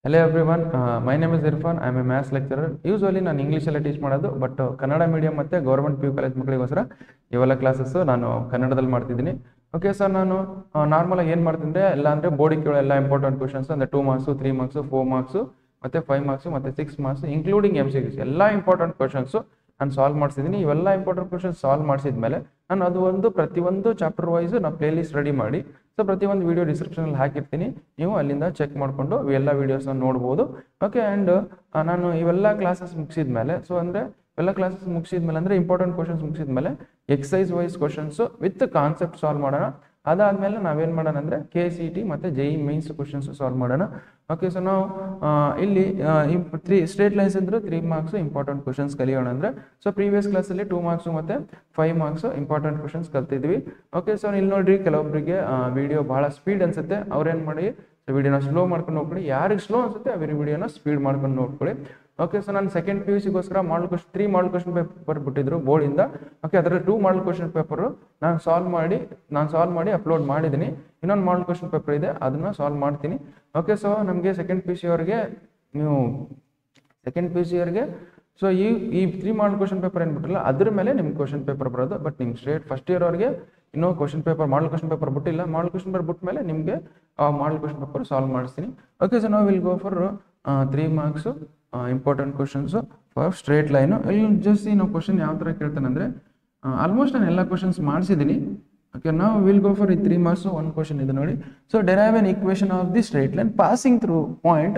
Hello everyone, my name is Irfan. I am a maths lecturer. Usually ನಾನು ಇಂಗ್ಲೀಷಲ್ಲಿ teach ಮಾಡೋದು, but Kannada medium ಮತ್ತು government P U college ಮಕ್ಕಳಿಗೋಸ್ಕರ ಇವೆಲ್ಲ classes ನಾನು ಕನ್ನಡದಲ್ಲಿ ಮಾಡ್ತಿದ್ದೀನಿ. ಓಕೆ ಸರ್, ನಾನು ನಾರ್ಮಲಾಗಿ ಏನು ಮಾಡ್ತೀನಿ ಅಂದರೆ ಎಲ್ಲ ಅಂದರೆ ಬೋರ್ಡಿಗೆ ಕೇಳೋ ಎಲ್ಲ ಇಂಪಾರ್ಟೆಂಟ್ ಕ್ವಶನ್ಸ್ ಅಂದರೆ 2 ಮಾರ್ಕ್ಸು, 3 ಮಾರ್ಕ್ಸು, 4 ಮಾರ್ಕ್ಸು ಮತ್ತು 5 ಮಾರ್ಕ್ಸು ಮತ್ತು 6 ಮಾರ್ಕ್ಸ್ ಇನ್ಕ್ಲೂಡಿಂಗ್ MCQs ಎಲ್ಲ ಇಂಪಾರ್ಟೆಂಟ್ ಕ್ವಶನ್ಸು ನಾನು ಸಾಲ್ವ್ ಮಾಡಿಸಿದ್ದೀನಿ. ಇವೆಲ್ಲ ಇಂಪಾರ್ಟೆಂಟ್ ಕ್ವಶನ್ಸ್ ಸಾಲ್ವ್ ಮಾಡಿಸಿದ್ಮೇಲೆ ನಾನು ಅದು ಪ್ರತಿಯೊಂದು ಚಾಪ್ಟರ್ ವೈಸ್ ನಾನು ಪ್ಲೇ ಲಿಸ್ಟ್ ರೆಡಿ ಮಾಡಿ ಪ್ರತಿಯೊಂದು ವಿಡಿಯೋ ಡಿಸ್ಕ್ರಿಪ್ಷನಲ್ಲಿ ಹಾಕಿರ್ತೀನಿ. ನೀವು ಅಲ್ಲಿಂದ ಚೆಕ್ ಮಾಡಿಕೊಂಡು ಇವೆಲ್ಲ ವೀಡಿಯೋಸ್ನ ನೋಡ್ಬೋದು. ಓಕೆ, ಆ್ಯಂಡ್ ನಾನು ಇವೆಲ್ಲ ಕ್ಲಾಸಸ್ ಮುಗಿಸಿದ್ಮೇಲೆ ಇವೆಲ್ಲ ಕ್ಲಾಸಸ್ ಮುಗಿಸಿದ್ಮೇಲೆ ಅಂದರೆ ಇಂಪಾರ್ಟೆಂಟ್ ಕ್ವಶನ್ಸ್ ಮುಗಿಸಿದ್ಮೇಲೆ exercise wise questions with concept solve ಮಾಡೋಣ. ಅದಾದಮೇಲೆ ನಾವೇನು ಮಾಡೋಣ ಅಂದರೆ KCET ಮತ್ತು JEE ಮೈನ್ಸ್ ಕ್ವಶನ್ಸ್ ಸಾಲ್ವ್ ಮಾಡೋಣ. ಓಕೆ, ಸೊ ನಾವು ಇಲ್ಲಿ 3 ಸ್ಟ್ರೇಟ್ ಲೈನ್ಸ್ ಅಂದ್ರೆ 3 ಮಾರ್ಕ್ಸ್ ಇಂಪಾರ್ಟೆಂಟ್ ಕ್ವಶನ್ಸ್ ಕಲಿಯೋಣ ಅಂದರೆ ಪ್ರೀವಿಯಸ್ ಕ್ಲಾಸಲ್ಲಿ 2 ಮಾರ್ಕ್ಸು ಮತ್ತು 5 ಮಾರ್ಕ್ಸು ಇಂಪಾರ್ಟೆಂಟ್ ಕ್ವಶನ್ಸ್ ಕಲ್ತಿದ್ವಿ. ಓಕೆ, ಸೊ ಇಲ್ಲಿ ನೋಡ್ರಿ, ಕೆಲವೊಬ್ಬರಿಗೆ ವಿಡಿಯೋ ಭಾಳ ಸ್ಪೀಡ್ ಅನ್ಸುತ್ತೆ, ಅವ್ರೇನು ಮಾಡಿ ವಿಡಿಯೋನ ಸ್ಲೋ ಮಾಡ್ಕೊಂಡು ಹೋಗ್ಕೊಳ್ಳಿ. ಯಾರಿಗೆ ಸ್ಲೋ ಅನ್ಸುತ್ತೆ ಅವ್ರ ವಿಡಿಯೋನ ಸ್ಪೀಡ್ ಮಾಡ್ಕೊಂಡು ನೋಡ್ಕೊಳ್ಳಿ. ಓಕೆ, ಸೊ ನಾನು ಸೆಕೆಂಡ್ PUCಗೋಸ್ಕರ 3 ಮಾಡಲ್ ಕ್ವಶನ್ ಪೇಪರ್ ಬಿಟ್ಟಿದ್ರು ಬೋರ್ಡಿಂದ. ಓಕೆ, ಅದರಲ್ಲಿ 2 ಮಾಡಲ್ ಕ್ವಶನ್ ಪೇಪರು ನಾನು ಸಾಲ್ವ್ ಮಾಡಿ ಅಪ್ಲೋಡ್ ಮಾಡಿದ್ದೀನಿ. ಇನ್ನೊಂದು ಮಾಡಲ್ ಕ್ವಶನ್ ಪೇಪರ್ ಇದೆ, ಅದನ್ನು ಸಾಲ್ವ್ ಮಾಡ್ತೀನಿ. ಓಕೆ, ಸೊ ನಮಗೆ ಸೆಕೆಂಡ್ PUC ಅವ್ರಿಗೆ ಸೊ ಈ 3 ಮಾಡಲ್ ಕ್ವಶನ್ ಪೇಪರ್ ಏನು ಬಿಟ್ಟಿಲ್ಲ, ಅದ್ರ ಮೇಲೆ ನಿಮ್ಗೆ ಕ್ವಶನ್ ಪೇಪರ್ ಬರೋದು. ಬಟ್ ನಿಮ್ಗೆ ಸ್ಟ್ರೇಟ್ ಫಸ್ಟ್ ಇಯರ್ ಅವ್ರಿಗೆ ಇನ್ನೂ ಮಾಡಲ್ ಕ್ವಶನ್ ಪೇಪರ್ ಬಿಟ್ಟಿಲ್ಲ. ಮಾಡಲ್ ಕ್ವಶನ್ ಪೇಪರ್ ಬಿಟ್ಟ ಮೇಲೆ ನಿಮಗೆ ಆ ಮಾಡಲ್ ಕ್ವಶನ್ ಪೇಪರ್ ಸಾಲ್ವ್ ಮಾಡಿಸ್ತೀನಿ. ಓಕೆ, ಸೊ ನಾವು will go for 3 marks important questions for straight line. ಇಲ್ಲಿ ಜಸ್ಟ್ ನಾವು ಕ್ವಶನ್ ಯಾವ ಥರ ಕೇಳ್ತಾನೆ ಅಂದರೆ ಆಲ್ಮೋಸ್ಟ್ ನಾನು ಎಲ್ಲ ಕ್ವಶನ್ಸ್ ಮಾಡಿಸಿದ್ದೀನಿ. ಓಕೆ, ನಾವು ವಿಲ್ ಗೋ ಫಾರ್ ಈ 3 ಮಾರ್ಕ್ಸು. ಒಂದು ಕ್ವಶನ್ ಇದೆ ನೋಡಿ. So derive N equation of the straight line passing through point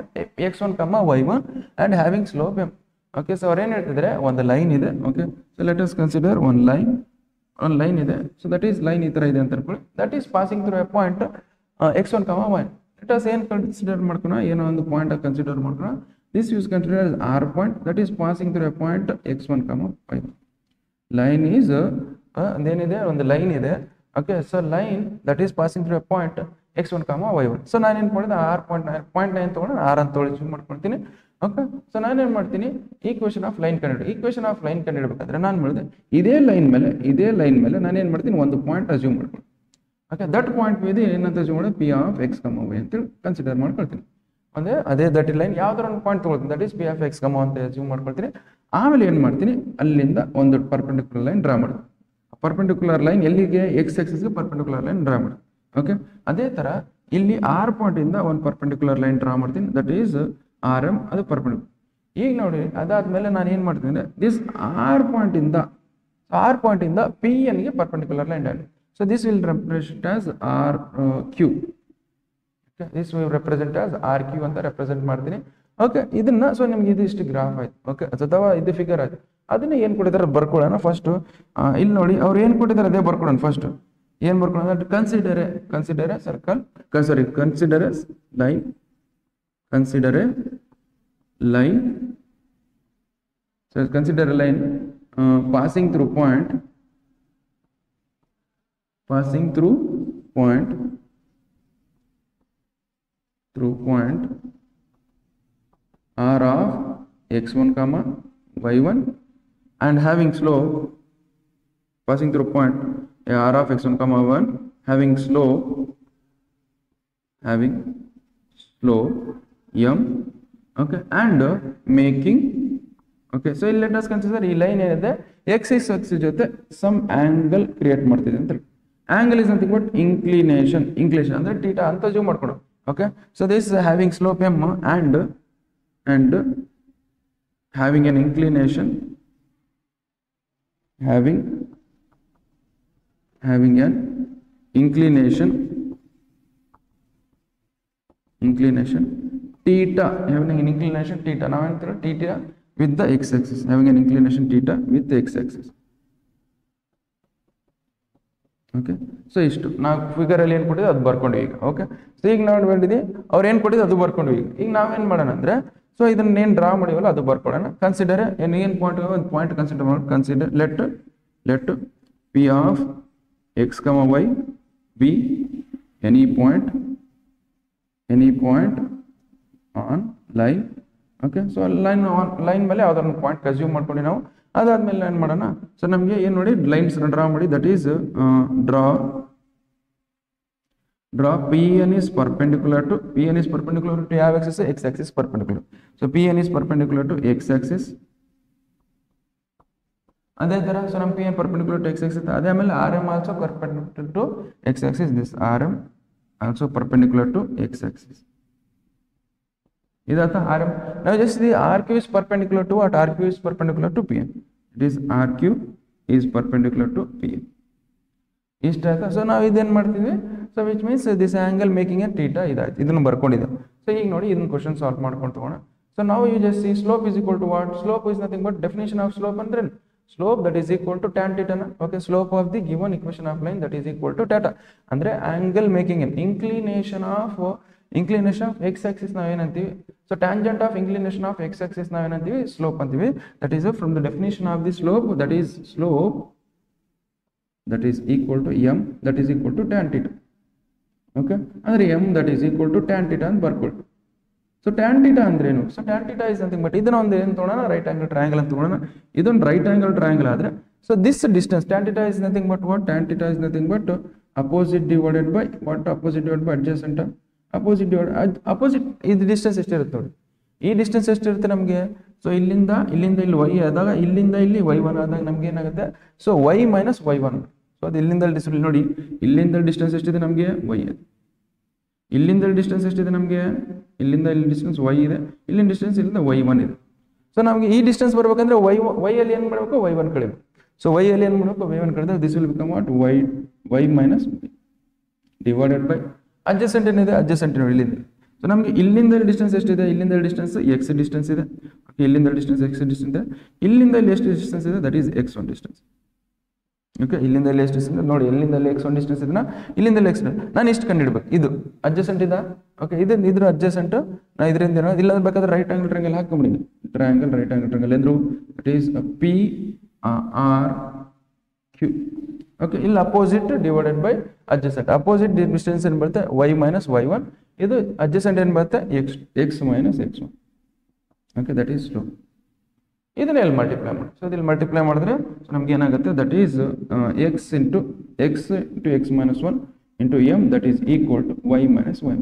x1, y1 and having slope m. Okay, so ಅವ್ರು ಏನು ಹೇಳ್ತಿದ್ದಾರೆ, ಒಂದು ಲೈನ್ ಇದೆ. Okay, so let us consider ಒಂದು ಲೈನ್ ಇದೆ. ಸೊ ದಟ್ ಈಸ್ ಲೈನ್ ಈ ಥರ ಇದೆ ಅಂತ ಅನ್ಕೊಳ್ಳಿ. That is passing through a point x1, y1. Let us ಏನು ಕನ್ಸಿಡರ್ ಮಾಡ್ಕೊಣ, ಏನೋ ಒಂದು ಪಾಯಿಂಟ್ ಕನ್ಸಿಡರ್ ಮಾಡ್ಕೊಣ. This is considered as R point, that is passing through a point x1, y1. Line is ಅದೇನಿದೆ, ಒಂದು ಲೈನ್ ಇದೆ. Okay, so line that is passing through a point x1, y1. So ನಾನೇನು ಮಾಡಿದೆ, point 9 ತೊಗೊಂಡು R ಅಂತ choose ಮಾಡ್ಕೊಳ್ತೀನಿ. Okay, so ನಾನೇನು ಮಾಡ್ತೀನಿ, equation of line ಕಂಡುಹಿಡಬೇಕಾದ್ರೆ ನಾನು ಮಾಡಿದೆ ಇದೇ ಲೈನ್ ಮೇಲೆ ನಾನೇನು ಮಾಡ್ತೀನಿ, ಒಂದು ಪಾಯಿಂಟ್ ಅಸ್ಯೂಮ್ ಮಾಡ್ತೀನಿ. ಓಕೆ, ದಟ್ ಪಾಯಿಂಟ್ ಮೇಲೆ ಏನಂತ ಅಸ್ಯೂಮ್ ಮಾಡಿ P of x, y ಅಂತೇಳಿ ಕನ್ಸಿಡರ್ ಮಾಡ್ಕೊಳ್ತೀನಿ. ಅದೇ ದಟ್ ಲೈನ್ ಯಾವ್ದಾರ ಒಂದು ಪಾಯಿಂಟ್ ತೊಗೊಳ್ತೀನಿ, that is P of x, ಅಂತ ಅಸ್ಯೂಮ್ ಮಾಡ್ಕೊಳ್ತೀನಿ. ಆಮೇಲೆ ಏನು ಮಾಡ್ತೀನಿ, ಅಲ್ಲಿಂದ ಒಂದು ಪರ್ಪೆಂಡಿಕ್ಯುಲರ್ ಲೈನ್ ಡ್ರಾ ಮಾಡೋದು. ಪರ್ಪೆಂಡಿಕ್ಯುಲರ್ ಲೈನ್ ಎಲ್ಲಿಗೆ, x ಆಕ್ಸಿಸ್ಗೆ ಪರ್ಪೆಂಡಿಕ್ಯುಲರ್ ಲೈನ್ ಡ್ರಾ ಮಾಡೋದು. ಓಕೆ, ಅದೇ ಥರ ಇಲ್ಲಿ R ಪಾಯಿಂಟಿಂದ ಒಂದು ಪರ್ಪೆಂಡಿಕ್ಯುಲರ್ ಲೈನ್ ಡ್ರಾ ಮಾಡ್ತೀನಿ, ದಟ್ ಈಸ್ RM, ಅದು ಪರ್ಪೆಂಡಿಕ್ಯುಲರ್. ಈಗ ನೋಡಿ, ಅದಾದಮೇಲೆ ನಾನು ಏನು ಮಾಡ್ತೀನಿ ಅಂದರೆ ದಿಸ್ R ಪಾಯಿಂಟಿಂದ PNಗೆ perpendicular line draw. So this will represent as RQ. This will represent as RQ ಅಂತ ರೆಪ್ರೆಸೆಂಟ್ ಮಾಡ್ತೀನಿ. ಓಕೆ, ಇದನ್ನ ಸೊ ನಿಮ್ಗೆ ಇದಿಷ್ಟು ಗ್ರಾಫ್ ಆಯ್ತು. ಓಕೆ, ಅಥವಾ ಇದು ಫಿಗರ್ ಆಯ್ತು. ಅದನ್ನ ಏನು ಕೊಟ್ಟಿದ್ದಾರೆ ಬರ್ಕೊಳ್ಳೋಣ. ಫಸ್ಟು ಇಲ್ಲಿ ನೋಡಿ, ಅವ್ರು ಏನು ಕೊಟ್ಟಿದ್ದಾರೆ ಅದೇ ಬರ್ಕೊಳ್ಳೋಣ. ಫಸ್ಟ್ ಏನು ಬರ್ಕೊಳ್ಳೋಣ, consider a circle, consider a line, so consider a line passing through point R of x1, y1 and having slope passing through point R of x1, y1 having slope m. Okay, and making. Okay, so let us consider ಈ line ಏನಿದೆ x axis ಜೊತೆ some angle create ಮಾಡ್ತಿದೆ ಅಂತ. Angle is nothing but inclination ಅಂದ್ರೆ theta ಅಂತ zoom ಮಾಡ್ಕೊಂಡು. Okay, so this having slope m and having an inclination theta, having an inclination theta. Now theta with the x axis, having an inclination theta with the x axis. Okay, so ಇಷ್ಟು ನಾವು ಫಿಗರಲ್ಲಿ ಏನು ಕೊಟ್ಟಿದ್ದು ಅದು ಬರ್ಕೊಂಡು ಈಗ. Okay, so ಈಗ ನಾವು ನೋಡಿದ್ವಿ ಅವ್ರು ಏನು ಕೊಟ್ಟಿದ್ದು ಅದು ಬರ್ಕೊಂಡು. ಈಗ ನಾವೇನು ಮಾಡೋಣ ಅಂದರೆ, ಸೊ ಇದನ್ನ ಏನು ಡ್ರಾ ಮಾಡಿವಲ್ಲ ಅದು ಬರ್ಕೊಳ್ಳೋಣ. ಕನ್ಸಿಡರ್ ಏನು ಪಾಯಿಂಟ್, ಒಂದು ಪಾಯಿಂಟ್ ಕನ್ಸಿಡರ್ ಮಾಡಿ. Consider let P of x, y be any point on line. Okay, so line ಮೇಲೆ ಯಾವ್ದಾದ್ರು ಒಂದು ಪಾಯಿಂಟ್ ಅಸ್ಯೂಮ್ ಮಾಡ್ಕೊಂಡು ನಾವು ಅದಾದ್ಮೇಲೆ ಏನು ಮಾಡೋಣ. ಸೊ ನಮಗೆ ಏನು ನೋಡಿ, ಲೈನ್ಸ್ ಡ್ರಾ ಮಾಡಿ. That is draw PN is perpendicular to ಯಾವ axis? X axis perpendicular. So PN is perpendicular to X axis. ಅದೇ ತರ ಸೊ ನಮ್ಮ PN perpendicular to X axis. ಅದೇ ಆಮೇಲೆ RM also perpendicular to X axis. This RM also perpendicular to X axis. ಇದಾತ RM. Now just the RQ is perpendicular to what? RQ is perpendicular to PN. It is RQ is perpendicular to PN. ಇಷ್ಟ ಆಯ್ತಾ? So ನಾವು ಇದೇನು ಮಾಡ್ತೀವಿ? So which means this angle making A theta ಇದಾಯ್ತು, ಇದನ್ನು ಬರ್ಕೊಂಡಿದ್ದೆ. So ಈಗ ನೋಡಿ ಇದನ್ನ ಕ್ವಶನ್ ಸಾಲ್ವ್ ಮಾಡ್ಕೊಂಡು ತಗೋಣ. ಸೊ ನಾವು you just see slope is equal to what? Slope is nothing but definition of slope ಅಂದ್ರೆ slope that is equal to tan theta. Okay, slope of the given equation of line that is equal to theta. ಅಂದ್ರೆ angle making an inclination of x axis ನಾವೇನಂತೀವಿ? So tangent of inclination of x axis ನಾವೇನಂತೀವಿ? Slope ಅಂತೀವಿ. That is from the definition of the slope, that is slope that is equal to m that is equal to tan theta. Okay, ಅಂದ್ರೆ m that is equal to tan theta ಅಂತ ಬರ್ಕೊಳ್ಳಿ. So tan theta ಅಂದ್ರೆ ಏನು? So tan theta is nothing but ಇದನ್ನ ಒಂದು ಏನು ತಗೊಳ್ಳೋಣ? Right angle triangle ಅಂತ ತಗೊಳ್ಳೋಣ. ಇದೊಂದು ರೈಟ್ ಆಂಗಲ್ ಟ್ರಯಾಂಗಲ್ ಆದ್ರೆ so this distance tan theta is nothing but what? Tan theta is nothing but opposite divided by what? Opposite divided by adjacent. Opposite ಇದು distance ಎಷ್ಟಿರುತ್ತೆ ನೋಡಿ, ಈ ಡಿಸ್ಟೆನ್ಸ್ ಎಷ್ಟಿರುತ್ತೆ ನಮಗೆ? ಸೊ ಇಲ್ಲಿಂದ ಇಲ್ಲಿ y ಆದಾಗ ಇಲ್ಲಿಂದ ಇಲ್ಲಿ y1 ಆದಾಗ ನಮ್ಗೆ ಏನಾಗುತ್ತೆ? So y minus y1. So ಅದು ಇಲ್ಲಿಂದ ನೋಡಿ, ಇಲ್ಲಿಂದ ಡಿಸ್ಟೆನ್ಸ್ ಎಷ್ಟಿದೆ ನಮಗೆ? y ಇದೆ. ಇಲ್ಲಿಂದ ಡಿಸ್ಟೆನ್ಸ್ ಎಷ್ಟಿದೆ ನಮಗೆ? ಇಲ್ಲಿಂದ ಇಲ್ಲಿ ಡಿಸ್ಟೆನ್ಸ್ y ಇದೆ, ಇಲ್ಲಿಂದ ಡಿಸ್ಟೆನ್ಸ್ ಇಲ್ಲಿಂದ y1 ಇದೆ. ಸೊ ನಮಗೆ ಈ ಡಿಸ್ಟೆನ್ಸ್ ಬರ್ಬೇಕಂದ್ರೆ y ಅಲ್ಲಿ ಏನು ಮಾಡಬೇಕು? y1 ಕಳಿಬೇಕು. ಸೊ y ಅಲ್ಲಿ ಏನು ಮಾಡಬೇಕು? y1 ಕಳೆದ್ರೆ this will become what? y minus divided by adjacent ಏನಿದೆ? ಅಡ್ಜಸೆಂಟ್ ನೋಡಿ ಇಲ್ಲಿಂದ. ಸೊ ನಮಗೆ ಇಲ್ಲಿಂದ ಡಿಸ್ಟೆನ್ಸ್ ಎಷ್ಟಿದೆ? ಇಲ್ಲಿಂದ ಡಿಸ್ಟೆನ್ಸ್ ಎಕ್ಸ್ ಡಿಸ್ಟೆನ್ಸ್ ಇದೆ. ಇಲ್ಲಿಂದ ಡಿಸ್ಟೆನ್ಸ್ ಎಕ್ಸ್ ಡಿಸ್ಟೆನ್ಸ್ ಇದೆ. ಇಲ್ಲಿಂದ ಇಲ್ಲಿ ಎಷ್ಟು ಡಿಸ್ಟೆನ್ಸ್ ಇದೆ? That is x1 distance. Okay, ಇಲ್ಲಿಂದ ಇಲ್ಲಿ ಎಷ್ಟು ಡಿಸ್ಟೆನ್ಸ್ ನೋಡಿ, ಇಲ್ಲಿಂದ ಇಲ್ಲಿ x1 ಡಿಸ್ಟೆನ್ಸ್ ಇದನ್ನ, ಇಲ್ಲಿಂದ ಇಲ್ಲಿ ನಾನು ಇಷ್ಟು ಕಂಡಿಡ್ಬೇಕು. ಇದು ಅಡ್ಜಸೆಂಟ್ ಇದೆ. ಓಕೆ, ಇದ್ರ ಅಡ್ಜಸೆಂಟ್ ನಾ ಇದರಿಂದ ಏನೋ ಇಲ್ಲ ಬೇಕಾದ್ರೆ ರೈಟ್ ಆಂಗಲ್ ಟ್ರಯಾಂಗಲ್ ಹಾಕೊಂಡ್ಬಿಡಿ. ಟ್ರಯಾಂಗಲ್ ರೈಟ್ ಆಂಗಲ್ ಟ್ರಯಾಂಗಲ್ ಎಂದ್ರು ಇಟ್ ಈಸ್ PRQ. ಓಕೆ, ಇಲ್ಲಿ opposite divided by adjacent. Opposite distance ಏನು ಬರುತ್ತೆ? y minus y1. ಇದು ಅಡ್ಜಸೆಂಟ್ ಏನು ಬರುತ್ತೆ? x minus x1. Okay, that is slope. ಇದನ್ನ ಎಲ್ಲಿ ಮಲ್ಟಿಪ್ಲೈ ಮಾಡಿ? ಸೊ ಇಲ್ಲಿ ಮಲ್ಟಿಪ್ಲೈ ಮಾಡಿದ್ರೆ ನಮ್ಗೆ ಏನಾಗುತ್ತೆ? That is x into x minus 1 into m that is equal to y minus y.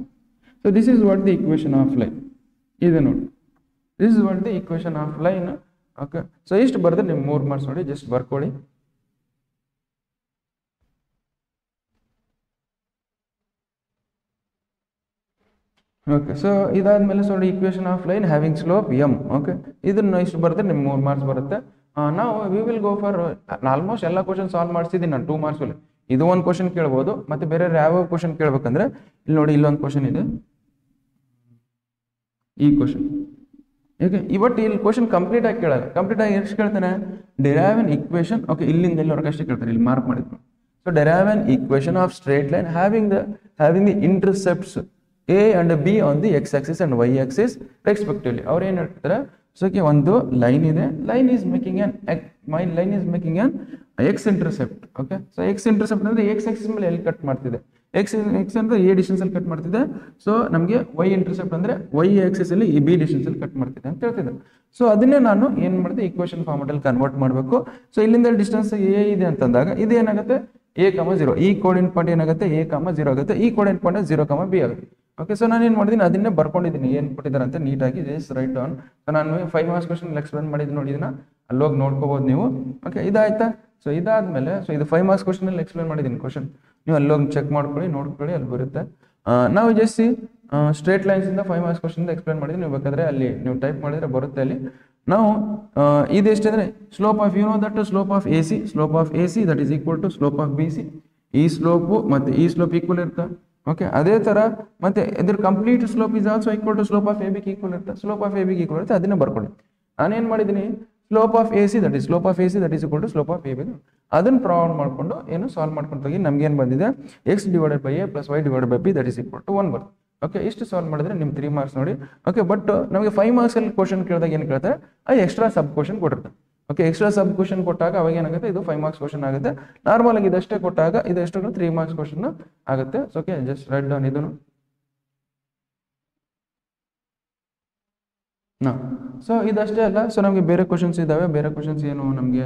So this is what the equation of line ಇದೆ ನೋಡಿ. This is what the equation of line. Okay, so ಇಷ್ಟು ಬರೆದ್ರೆ ನೀವು 3 marks ನೋಡಿ, just ಬರ್ಕೊಳ್ಳಿ. Okay, so ಇದಾದ್ಮೇಲೆ so equation of line having slope m. Okay, ಇದನ್ನ ಇಷ್ಟು ಬರುತ್ತೆ, ನಿಮ್ಗೆ 3 ಮಾರ್ಕ್ಸ್ ಬರುತ್ತೆ. ನಾವು we will go for almost ಎಲ್ಲ ಕ್ವಶನ್ ಸಾಲ್ವ್ ಮಾಡಿಸಿದ್ದೀನಿ ನಾನು 2 ಮಾರ್ಕ್ಸ್ ಅಲ್ಲಿ. ಇದು ಒಂದು ಕ್ವಶನ್ ಕೇಳ್ಬೋದು, ಮತ್ತೆ ಬೇರೆ ಯಾವ ಕ್ವಶನ್ ಕೇಳ್ಬೇಕಂದ್ರೆ ಇಲ್ಲಿ ನೋಡಿ, ಇಲ್ಲೊಂದು ಕ್ವಶನ್ ಇದೆ, ಈ ಕ್ವಶನ್. ಓಕೆ, ಇವತ್ತು ಇಲ್ಲಿ ಕ್ವಶನ್ ಕಂಪ್ಲೀಟ್ ಆಗಿ ಕೇಳಲ್ಲ. ಕಂಪ್ಲೀಟ್ ಆಗಿ ಎಷ್ಟು ಕೇಳ್ತಾನೆ? Derive N equation. ಓಕೆ, ಇಲ್ಲಿಂದ ಎಲ್ಲವರೆಗೆ ಅಷ್ಟೇ ಕೇಳ್ತಾರೆ, ಇಲ್ಲಿ ಮಾರ್ಕ್ ಮಾಡಿದ್ರು. So derive N equation of straight line having the intercepts A and B on the x axis and y axis respectively. ಅವ್ರು ಏನು ಹೇಳ್ತಾರೆ? ಸೊ ಒಂದು ಲೈನ್ ಇದೆ, line is making an x intercept. Okay, so x intercept ಅಂದ್ರೆ x Axis ಮೇಲೆ ಎಲ್ಲಿ cut ಮಾಡ್ತಿದೆ? x ಅಂದ್ರೆ a ಡಿಸ್ಟೆನ್ಸ್ ಅಲ್ಲಿ ಕಟ್ ಮಾಡ್ತಿದೆ. ಸೊ ನಮಗೆ y ಇಂಟರ್ಸೆಪ್ಟ್ ಅಂದ್ರೆ y ಆಕ್ಸಿಸ್ ಅಲ್ಲಿ b ಡಿಸ್ಟೆನ್ಸ್ ಅಲ್ಲಿ ಕಟ್ ಮಾಡ್ತಿದೆ ಅಂತ ಹೇಳ್ತಿದ್ದೆ. ಸೊ ಅದನ್ನೇ ನಾನು ಏನ್ ಮಾಡಿದೆ? ಇಕ್ವೇಶನ್ ಫಾರ್ಮೆಟ್ ಅಲ್ಲಿ ಕನ್ವರ್ಟ್ ಮಾಡಬೇಕು. ಸೊ ಇಲ್ಲಿಂದ ಡಿಸ್ಟೆನ್ಸ್ a ಇದೆ ಅಂತಂದಾಗ ಇದು ಏನಾಗುತ್ತೆ? a, 0. ಈ ಕೋಆರ್ಡಿನೇಟ್ ಪಾಯಿಂಟ್ ಏನಾಗುತ್ತೆ? a, 0 ಆಗುತ್ತೆ. ಈ ಕೋಆರ್ಡಿನೇಟ್ ಪಾಯಿಂಟ್ 0, b ಆಗುತ್ತೆ. ಓಕೆ, ಸೊ ನಾನು ಏನು ಮಾಡಿದ್ದೀನಿ? ಅದನ್ನೇ ಬರ್ಕೊಂಡಿದ್ದೀನಿ, ಏನು ಕೊಟ್ಟಿದ್ದಾರೆ ಅಂತ ನೀಟಾಗಿ. Just write down. ಸೊ ನಾನು 5 ಮಾರ್ಕ್ಸ್ ಕ್ವಶನ್ ಎಕ್ಸ್ಪ್ಲೇನ್ ಮಾಡಿದ್ದೀನಿ ನೋಡಿ, ಇದನ್ನ ಅಲ್ಲೋಗಿ ನೋಡ್ಕೋಬಹುದು ನೀವು. ಓಕೆ, ಇದಾಯ್ತಾ? ಸೊ ಇದಾದ್ಮೇಲೆ ಸೊ ಇದು 5 ಮಾರ್ಕ್ಸ್ ಕ್ವಶನ್ ಅಲ್ಲಿ ಎಕ್ಸ್ಪ್ಲೇನ್ ಮಾಡಿದ್ದೀನಿ ಕ್ವಶನ್, ನೀವು ಅಲ್ಲೋಗಿ ಚೆಕ್ ಮಾಡ್ಕೊಳ್ಳಿ, ನೋಡ್ಕೊಳ್ಳಿ, ಅಲ್ಲಿ ಬರುತ್ತೆ. ನಾವು ಜಸ್ಟ್ ಸ್ಟ್ರೇಟ್ ಲೈನ್ಸ್ ಇಂದ 5 ಮಾರ್ಕ್ಸ್ ಕ್ವಶನ್ ಎಕ್ಸ್ಪ್ಲೇನ್ ಮಾಡಿದ್ದೀನಿ. ನೀವು ಬೇಕಾದ್ರೆ ಅಲ್ಲಿ ನೀವು ಟೈಪ್ ಮಾಡಿದ್ರೆ ಬರುತ್ತೆ. ಅಲ್ಲಿ ನಾವು ಇದು ಎಷ್ಟಿದ್ರೆ slope of that slope of A C that is equal to slope of B C. ಈ ಸ್ಲೋಪು ಮತ್ತೆ ಈ ಸ್ಲೋಪ್ ಈಕ್ವಲ್ ಇರುತ್ತೆ. ಓಕೆ, ಅದೇ ತರ ಮತ್ತೆ ಇದ್ರ complete slope is also equal to slope of A B equal ಇರುತ್ತೆ. Slope of A B equal ಇರುತ್ತೆ, ಅದನ್ನ ಬರ್ಕೊಳ್ಳಿ. ನಾನೇನು ಮಾಡಿದ್ದೀನಿ? Slope of A C that is equal to slope of A B, ಅದನ್ನ ಪ್ರಾಬ್ಲಮ್ ಮಾಡ್ಕೊಂಡು ಏನು ಸಾಲ್ವ್ ಮಾಡ್ಕೊಂಡು ಹೋಗಿ ನಮ್ಗೆ ಏನು ಬಂದಿದೆ? x divided by a plus y divided by b that is equal to 1 ಬರುತ್ತೆ. ಓಕೆ, ಇಷ್ಟು ಸಾಲ್ವ್ ಮಾಡಿದ್ರೆ ನಿಮ್ಗೆ 3 ಮಾರ್ಕ್ಸ್ ನೋಡಿ. ಓಕೆ, ಬಟ್ ನಮಗೆ 5 ಮಾರ್ಕ್ಸ್ ಅಲ್ಲಿ ಕ್ವಶನ್ ಕೇಳಿದಾಗ ಏನು ಕೇಳ್ತಾರೆ? ಅದು ಎಕ್ಸ್ಟ್ರಾ ಸಬ್ ಕ್ವಶನ್ ಕೊಟ್ಟಿರ್ತಾರೆ. ಓಕೆ, ಎಕ್ಸ್ಟ್ರಾ ಸಬ್ ಕ್ವಶನ್ ಕೊಟ್ಟಾಗ ಅವಾಗ ಏನಾಗುತ್ತೆ? ಇದು 5 ಮಾರ್ಕ್ಸ್ ಕ್ವಶನ್ ಆಗುತ್ತೆ. ನಾರ್ಮಲ್ ಆಗಿ ಇದಷ್ಟೇ ಕೊಟ್ಟಾಗ ಇದಷ್ಟು 3 ಮಾರ್ಕ್ಸ್ ಕ್ವಶನ್ ಆಗುತ್ತೆ. ಓಕೆ, ಜಸ್ಟ್ ರೈಟ್ ಡೌನ್ ಇದನ್ನು. ಸೊ ಇದಷ್ಟೇ ಅಲ್ಲ, ಸೊ ನಮಗೆ ಬೇರೆ ಕ್ವಶನ್ಸ್ ಇದಾವೆ. ಬೇರೆ ಕ್ವಶನ್ಸ್ ಏನು ನಮಗೆ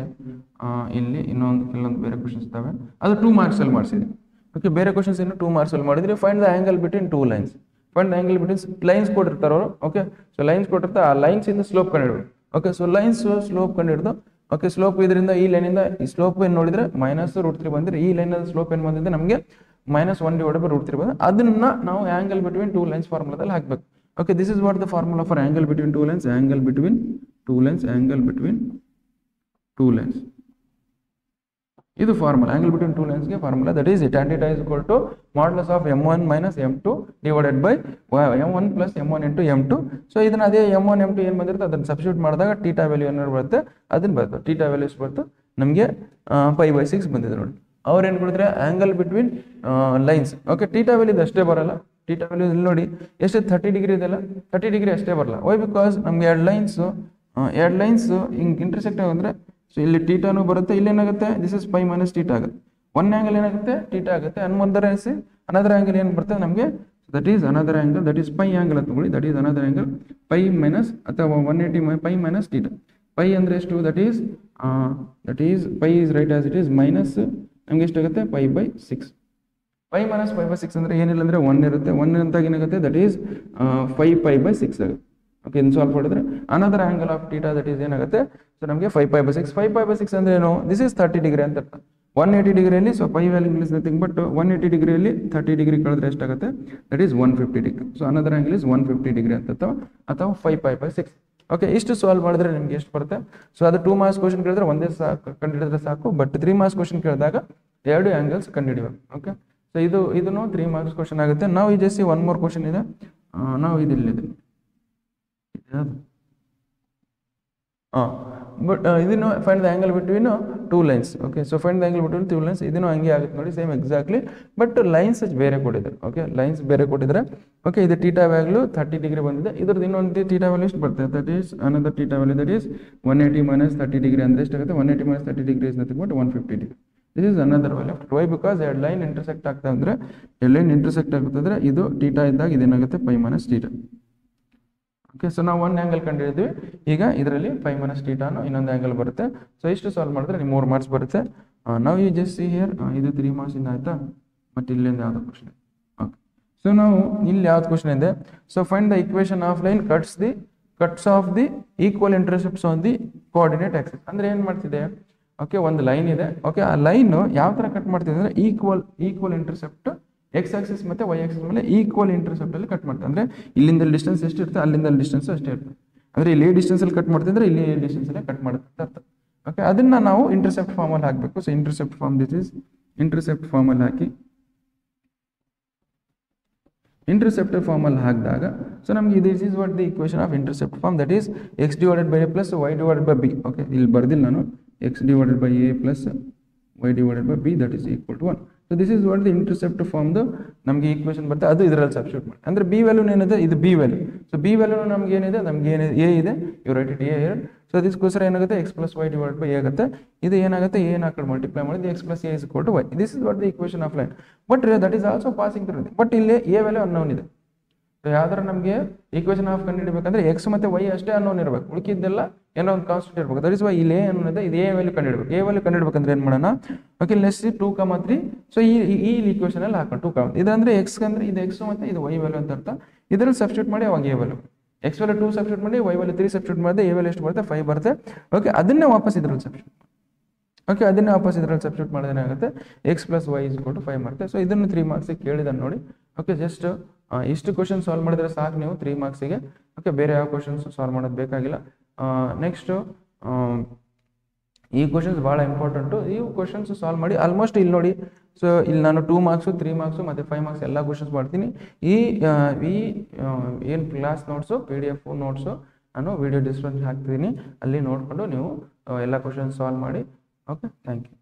ಇಲ್ಲಿ ಇನ್ನೊಂದು ಬೇರೆ ಕ್ವಶನ್ಸ್ ಇದಾವೆ, ಅದು 2 ಮಾರ್ಕ್ಸ್ ಅಲ್ಲಿ ಮಾಡಿಸಿದೆ. ಓಕೆ, ಬೇರೆ ಕ್ವಶನ್ಸ್ ಏನು 2 ಮಾರ್ಕ್ಸ್ ಅಲ್ಲಿ ಮಾಡಿದ್ರಿ. Find the angle between 2 lines. Find the angle between lines ಕೊಟ್ಟಿರ್ತಾರೆ ಅವರು. ಓಕೆ, ಸೊ ಲೈನ್ಸ್ ಕೊಟ್ಟಿರ್ತಾರೆ, ಆ ಲೈನ್ಸ್ ಇಂದ ಸ್ಲೋಪ್ ಕಂಡುಹಿಡಿದು. ಓಕೆ, ಸೊ ಲೈನ್ಸ್ ಸ್ಲೋಪ್ ಕಂಡುಹಿಡಿದು. ಓಕೆ, ಸ್ಲೋಪ್ ಇದರಿಂದ ಈ ಲೈನಿಂದ ಈ ಸ್ಲೋಪ್ ಏನು ನೋಡಿದ್ರೆ -√3 ಬಂದ್ರೆ, ಈ ಲೈನ್ ಸ್ಲೋಪ್ ಏನು ಬಂದಿದೆ ನಮಗೆ -1/√3 ಬಂದ್ರೆ, ಅದನ್ನ ನಾವು ಆಂಗಲ್ ಬಿಟ್ವೀನ್ 2 ಲೈನ್ಸ್ ಫಾರ್ಮುಲಾದಲ್ಲಿ ಹಾಕಬೇಕು. Okay, this is what the formula for angle between 2 lines. Angle between 2 lines, angle between 2 lines, ಇದು ಫಾರ್ಮುಲಾ. ಆಂಗಲ್ ಬಿಟ್ವೀನ್ 2 ಲೈನ್ಸ್ ಗೆ formula, that is tan θ = modulus of m1 - m2 divided by m1 + m1 × m2. So ಇದನ್ನ ಅದೇ m1 m2 ಏನು ಬಂದಿರುತ್ತೆ ಅದನ್ನ substitute ಮಾಡಿದಾಗ θ value ಏನು ಬರುತ್ತೆ ಅದನ್ನ ಬರುತ್ತೆ. θ ವ್ಯಾಲ್ಯೂ ಎಷ್ಟು ಬರುತ್ತೆ ನಮಗೆ π/6 ಬಂದಿದೆ ನೋಡಿ. ಅವ್ರು ಏನು ಕೊಡ್ತಾರೆ angle between lines. Okay, θ value ಅಷ್ಟೇ ಬರಲ್ಲ. θ ವ್ಯಾಲ್ಯೂ ಇಲ್ಲಿ ನೋಡಿ ಎಷ್ಟು 30 ಡಿಗ್ರಿ ಇದೆಲ್ಲ, 30 ಡಿಗ್ರಿ ಅಷ್ಟೇ ಬರಲ್ಲ. ವೈ ಬಿಕಾಸ್ ನಮ್ಗೆ ಎರಡು ಲೈನ್ಸ್ ಹಿಂಗೆ ಇಂಟರ್ಸೆಕ್ಟ್ ಅಂದರೆ, ಸೊ ಇಲ್ಲಿ θನೂ ಬರುತ್ತೆ, ಇಲ್ಲಿ ಏನಾಗುತ್ತೆ ದಿಸ್ ಇಸ್ π - θ ಆಗುತ್ತೆ. ಒನ್ ಆಂಗಲ್ ಏನಾಗುತ್ತೆ θ ಆಗುತ್ತೆ. ಅನದರ್ ಆಂಗಲ್ ಏನು ಬರುತ್ತೆ ನಮಗೆ, that is another angle, that is π angle ಅಂತ ತಗೊಳ್ಳಿ. ದಟ್ ಈಸ್ ಅನದರ್ ಆಂಗಲ್ π- ಅಥವಾ 180 π - θ. π ಅಂದರೆ ಎಷ್ಟು, that is π is right as it is minus ನಮ್ಗೆ ಎಷ್ಟಾಗುತ್ತೆ π/6. π - π/6 ಅಂದರೆ ಏನಿಲ್ಲ ಅಂದರೆ 1 ಇರುತ್ತೆ. 1 ಅಂತಾಗ ಏನಾಗುತ್ತೆ ದಟ್ ಈಸ್ 5π/6 ಆಗುತ್ತೆ. ಓಕೆ, ಇನ್ನು ಸಾಲ್ವ್ ಮಾಡಿದ್ರೆ another angle of θ that is ಏನಾಗುತ್ತೆ, ಸೊ ನಮಗೆ 5π/6. 5π/6 ಅಂದ್ರೆ ಏನು, ದಿಸ್ ಇಸ್ 30 ಡಿಗ್ರಿ ಅಂತ ಅರ್ಥ. 180 ಡಿಗ್ರಿಯಲ್ಲಿ, so π value is nothing but 180 ಡಿಗ್ರಿಯಲ್ಲಿ 30 ಡಿಗ್ರಿ ಕಳೆದ್ರೆ ಎಷ್ಟಾಗುತ್ತೆ, that is 150 degree. So another angle is 150 degree ಅಂತ ಅಥವಾ 5π/6. ಓಕೆ, ಇಷ್ಟು ಸಾಲ್ವ್ ಮಾಡಿದ್ರೆ ನಿಮ್ಗೆ ಎಷ್ಟು ಬರುತ್ತೆ. ಸೊ ಅದು 2 ಮಾರ್ಕ್ಸ್ ಕ್ವಶನ್ ಕೇಳಿದ್ರೆ ಒಂದೇ ಕಂಡುಹಿಡಿದ್ರೆ ಸಾಕು. ಬಟ್ 3 ಮಾರ್ಕ್ಸ್ ಕ್ವಶನ್ ಕೇಳಿದಾಗ 2 ಆಂಗಲ್ಸ್ ಕಂಡುಹಿಡಿಬೇಕು. ಓಕೆ, ಸೊ ಇದನ್ನು 3 ಮಾರ್ಕ್ಸ್ ಕ್ವಶನ್ ಆಗುತ್ತೆ. ನಾವು ಈ ಜಸ್ಟ್ ಒನ್ ಮೋರ್ ಕ್ವಶನ್ ಇದೆ. ನಾವು ಇದಿಲ್ಲಿದೆ ಬಟ್ ಇದನ್ನು find the angle between 2 lines. Okay, so find the angle between 2 lines, ಇದನ್ನು ಹಂಗೆ ಆಗುತ್ತೆ ನೋಡಿ, ಸೇಮ್ ಎಕ್ಸಾಕ್ಟ್ಲಿ. ಬಟ್ ಲೈನ್ಸ್ ಬೇರೆ ಕೊಟ್ಟಿದ್ದಾರೆ. ಓಕೆ, ಲೈನ್ಸ್ ಬೇರೆ ಕೊಟ್ಟಿದ್ದಾರೆ. ಓಕೆ, ಇದು θ ವ್ಯಾಲ್ಯೂ 30 ಡಿಗ್ರಿ ಬಂದಿದೆ. ಇದ್ರದ್ದು ಇನ್ನೊಂದು θ ವ್ಯಾಲ್ಯೂ ಎಷ್ಟು ಬರ್ತದೆ, that is another θ value, that is 180 - 30 degree ಅಂದರೆ ಎಷ್ಟಾಗುತ್ತೆ, 180 - 30 degree is nothing but 150 degree. This is another value of y because ಎರಡು ಲೈನ್ ಇಂಟರ್ಸೆಕ್ಟ್ ಆಗ್ತಾ ಅಂದರೆ, ಎರಡು ಲೈನ್ ಇಂಟರ್ಸೆಕ್ಟ್ ಆಗುತ್ತಂದ್ರೆ ಇದು θ ಇದ್ದಾಗ ಇದೇನಾಗುತ್ತೆ π - θ. ಓಕೆ, ಸೊ ನಾವು ಒಂದು ಆ್ಯಂಗಲ್ ಕಂಡಿದ್ದೀವಿ. ಈಗ ಇದರಲ್ಲಿ π - θ ಅನ್ನೋ ಇನ್ನೊಂದು ಆ್ಯಂಗಲ್ ಬರುತ್ತೆ. ಸೊ ಇಷ್ಟು ಸಾಲ್ವ್ ಮಾಡಿದ್ರೆ ನಿಮ್ಗೆ 3 ಮಾರ್ಕ್ಸ್ ಬರುತ್ತೆ. ನಾವು ಈ ಜಸ್ಟ್ ಹಿಯರ್ ಇದು 3 ಮಾರ್ಕ್ಸ್ ಇಂದ ಆಯ್ತಾ. ಮತ್ತು ಇಲ್ಲಿಂದ ಯಾವ್ದು ಕ್ವಶನ್. ಓಕೆ, ಸೊ ನಾವು ಇಲ್ಲಿ ಯಾವ್ದು ಕ್ವಶನ್ ಇದೆ, so find the equation of line cuts of the equal intercepts on the coordinate Axis. ಅಂದ್ರೆ ಏನು ಮಾಡ್ತಿದೆ, ಓಕೆ, ಒಂದು ಲೈನ್ ಇದೆ. ಓಕೆ, ಆ ಲೈನ್ ಯಾವ ಥರ ಕಟ್ ಮಾಡ್ತಿದೆ ಅಂದರೆ ಈಕ್ವಲ್ ಇಂಟರ್ಸೆಪ್ಟ್ ಎಕ್ಸ್ ಆಕ್ಸಿಸ್ ಮತ್ತು ವೈ ಆಕ್ಸಿಸ್ ಮೇಲೆ ಈಕ್ವಲ್ ಇಂಟರ್ಸೆಪ್ಟ್ ಅಲ್ಲಿ ಕಟ್ ಮಾಡ್ತಾರೆ. ಅಂದರೆ ಇಲ್ಲಿಂದ ಡಿಸ್ಟೆನ್ಸ್ ಎಷ್ಟು ಇರುತ್ತೆ ಅಲ್ಲಿಂದ ಡಿಸ್ಟೆನ್ಸ್ ಅಷ್ಟೇ ಇರುತ್ತೆ. ಅಂದರೆ ಇಲ್ಲಿ ಡಿಸ್ಟೆನ್ಸ್ ಅಲ್ಲಿ ಕಟ್ ಮಾಡ್ತಿದ್ರೆ ಇಲ್ಲಿ ಡಿಸ್ಟೆನ್ಸ್ ಅಲ್ಲೇ ಕಟ್ ಮಾಡುತ್ತೆ ಅಂತ ಅರ್ಥ. ಓಕೆ, ಅದನ್ನ ನಾವು ಇಂಟರ್ಸೆಪ್ಟ್ ಫಾರ್ಮ್ ಅಲ್ಲಿ ಹಾಕಬೇಕು. So intercept form, this is intercept form ಅಲ್ಲಿ ಹಾಕಿ, ಇಂಟರ್ಸೆಪ್ಟರ್ ಫಾರ್ಮ್ ಅಲ್ಲಿ ಹಾಕಿದಾಗ ಸೊ ನಮಗೆ this is what the equation of intercept form, that is x divided by a plus y divided by b. Okay, ಇಲ್ಲಿ ಬರ್ದಿಲ್ಲ ನಾನು, x divided by a plus y divided by b that is equal to 1. So this is what the intercept ಫಾರ್ಮ್ದು ನಮಗೆ equation ಬರುತ್ತೆ. ಅದು ಇದರಲ್ಲಿ substitute ಮಾಡಿ, ಅಂದರೆ ಬಿ ವ್ಯಾಲ್ಯೂ ಏನಿದೆ ಇದು B value. So B value ನಮ್ಗೆ ಏನಿದೆ, ನಮ್ಗೆ ಏನಿದೆ ಎ ಇದೆ, you write it A here. So ಅದಕ್ಕೋಸ್ಕರ ಏನಾಗುತ್ತೆ x plus y divide by A ಆಗುತ್ತೆ. ಇದು ಏನಾಗುತ್ತೆ ಎ ನ ಕಡೆ ಮಲ್ಟಿಪ್ಲೈ ಮಾಡಿದ್ರೆ x plus A is equal to y. This is what the equation of line. But that is also passing through. But ಇಲ್ಲಿ A value unknown ಇದೆ. So ಯಾವ್ದಾರ ನಮಗೆ ಈಕ್ವೇಶನ್ ಆಫ್ ಕಂಡುಹಿಡಬೇಕಂದ್ರೆ ಎಕ್ಸ್ ಮತ್ತು ವೈ ಅಷ್ಟೇ ಅನ್ನೋನ್ ಇರಬೇಕು, ಉಳಿಕಿದ್ದೆಲ್ಲ ಏನೋ ಒಂದು ಕಾನ್ಸ್ಟೆಂಟ್ ಇರಬೇಕು. ದಟ್ ಇಸ್ ವೈ ಇಲ್ಲಿ ಏನಿದೆ ಇದು ಎ ವ್ಯಾಲ್ಯೂ ಕಂಡುಹಿಡಬೇಕು. ಎ ವ್ಯಾಲ್ಯೂ ಕಂಡುಹಿಡಬೇಕಂದ್ರೆ ಏನು ಮಾಡೋಣ, ಓಕೆ ಲೆಸ್ 2,3. ಸೊ ಈ ಈಕ್ವೇಶನ್ ಅಲ್ಲಿ ಹಾಕೋಣ 2, ಇದಂದ್ರೆ ಎಕ್ಸ್ ಅಂದ್ರೆ ಇದು ಎಕ್ಸ್ ಮತ್ತು ಇದು ವೈ ವ್ಯಾಲ್ಯೂ ಅಂತ ಅರ್ಥ. ಇದರಲ್ಲಿ ಸಬ್ಸ್ಟಿಟ್ಯೂಟ್ ಮಾಡಿ ಅವಾಗ A value, X value 2 substitute ಮಾಡಿ ವೈ ವ್ಯಾಲ್ಯೂ 3 ಸಬ್ಸ್ಟಿಟ್ಯೂಟ್ ಮಾಡಿದೆ, ಎ ವ್ಯಾಲ್ಯೂ ಎಷ್ಟು ಬರುತ್ತೆ 5 ಬರುತ್ತೆ. ಓಕೆ, ಅದನ್ನೇ ವಾಪಸ್ ಇದ್ರಲ್ಲಿ ಸಬ್ಸ್ಟಿಟ್ಯೂಟ್, ಓಕೆ ಅದನ್ನೇ ವಾಪಸ್ ಇದರಲ್ಲಿ ಸಬ್ಸ್ಟಿಟ್ಯೂಟ್ ಮಾಡಿದ್ರೆ ಏನಾಗುತ್ತೆ x plus y is equal to 5 ಬರುತ್ತೆ. ಸೊ ಇದನ್ನು 3 ಮಾರ್ಕ್ಸಿಗೆ ಕೇಳಿದಾನೆ ನೋಡಿ. ಓಕೆ, ಜಸ್ಟ್ ಇಷ್ಟು ಕ್ವಶನ್ ಸಾಲ್ವ್ ಮಾಡಿದ್ರೆ ಸಾಕು ನೀವು 3 ಮಾರ್ಕ್ಸಿಗೆ. ಓಕೆ, ಬೇರೆ ಯಾವ ಕ್ವಶನ್ಸ್ ಸಾಲ್ವ್ ಮಾಡೋದು ಬೇಕಾಗಿಲ್ಲ. ನೆಕ್ಸ್ಟು ಈ ಕ್ವಶನ್ಸ್ ಭಾಳ ಇಂಪಾರ್ಟೆಂಟು. ಈ ಕ್ವಶನ್ಸ್ ಸಾಲ್ವ್ ಮಾಡಿ ಆಲ್ಮೋಸ್ಟ್ ಇಲ್ಲಿ ನೋಡಿ. ಸೊ ಇಲ್ಲಿ ನಾನು 2 ಮಾರ್ಕ್ಸು 3 ಮಾರ್ಕ್ಸು ಮತ್ತು 5 ಮಾರ್ಕ್ಸ್ ಎಲ್ಲ ಕ್ವಶನ್ಸ್ ಮಾಡ್ತೀನಿ. ಏನು ಕ್ಲಾಸ್ ನೋಟ್ಸು PDF ನೋಟ್ಸು ನಾನು ವಿಡಿಯೋ ಡಿಸ್ಕ್ರಿಪ್ಷನ್ ಹಾಕ್ತಿದ್ದೀನಿ, ಅಲ್ಲಿ ನೋಡಿಕೊಂಡು ನೀವು ಎಲ್ಲ ಕ್ವಶನ್ಸ್ ಸಾಲ್ವ್ ಮಾಡಿ. Okay, thank you.